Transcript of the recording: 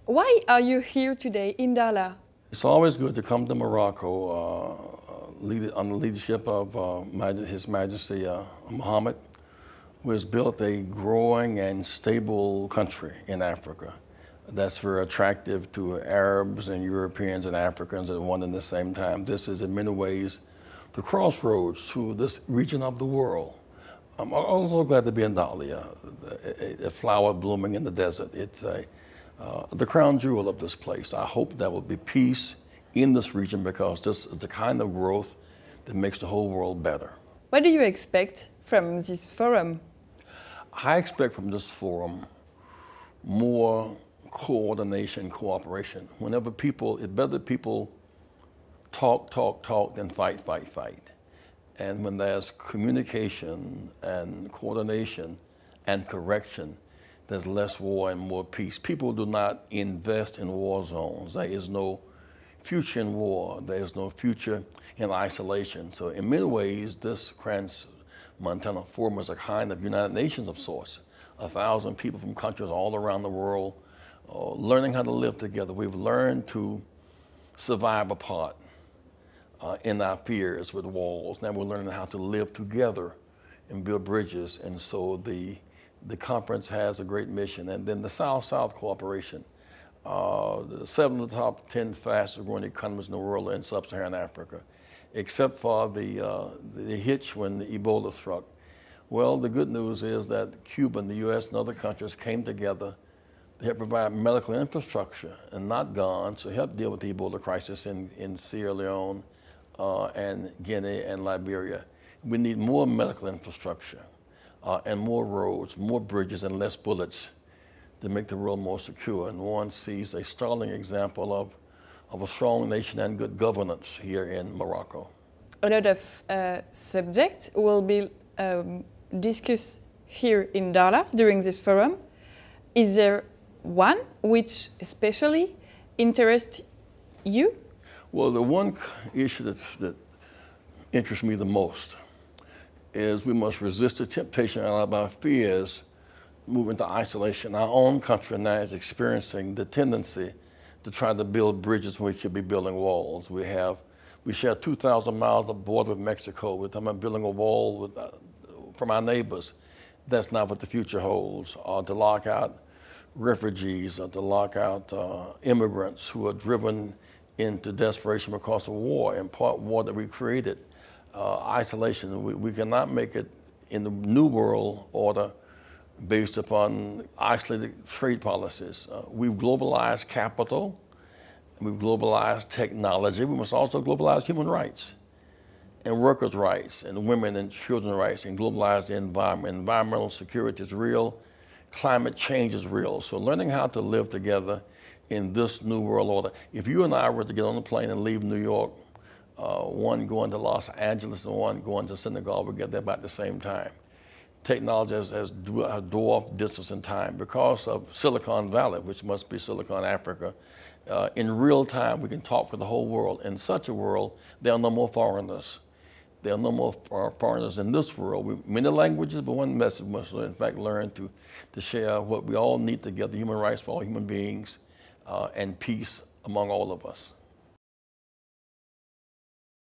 Why are you here today in Dakhla? It's always good to come to Morocco under the leadership of His Majesty Mohammed, who has built a growing and stable country in Africa that's very attractive to Arabs and Europeans and Africans at one and the same time. This is in many ways the crossroads to this region of the world. I'm also glad to be in Dakhla, a flower blooming in the desert. It's the crown jewel of this place. I hope there will be peace in this region because this is the kind of growth that makes the whole world better. What do you expect from this forum? I expect from this forum more coordination, cooperation. Whenever people, it's better people talk than fight. And when there's communication and coordination and correction, there's less war and more peace. People do not invest in war zones. There is no future in war. There is no future in isolation. So in many ways, this Trans-Montana Forum is a kind of United Nations of sorts. 1,000 people from countries all around the world learning how to live together. We've learned to survive apart in our fears with walls. Now we're learning how to live together and build bridges. And so the conference has a great mission. And then the South-South cooperation. 7 of the top 10 fastest growing economies in the world are in sub-Saharan Africa, except for the hitch when the Ebola struck. Well, the good news is that Cuba and the US and other countries came together to help provide medical infrastructure and not guns to help deal with the Ebola crisis in Sierra Leone and Guinea and Liberia. We need more medical infrastructure and more roads, more bridges, and less bullets to make the world more secure. And one sees a startling example of a strong nation and good governance here in Morocco. A lot of subjects will be discussed here in Dakhla during this forum. Is there one which especially interests you? Well, the one issue that interests me the most is we must resist the temptation out of our fears, move into isolation. Our own country now is experiencing the tendency to try to build bridges when we should be building walls. We share 2,000 miles of border with Mexico. We're talking about building a wall from our neighbors. That's not what the future holds. To lock out refugees, to lock out immigrants who are driven into desperation because of war, in part war that we created. Isolation, we cannot make it in the new world order based upon isolated trade policies. We've globalized capital, we've globalized technology. We must also globalize human rights and workers' rights and women and children's rights and globalize the environment. Environmental security is real, climate change is real. So learning how to live together in this new world order. If you and I were to get on a plane and leave New York, one going to Los Angeles and one going to Senegal, we get there about the same time. Technology has dwarfed distance and time because of Silicon Valley, which must be Silicon Africa. In real time, we can talk for the whole world. In such a world, there are no more foreigners. There are no more foreigners in this world. Many languages, but one message we must, in fact, learn to share what we all need together, human rights for all human beings, and peace among all of us.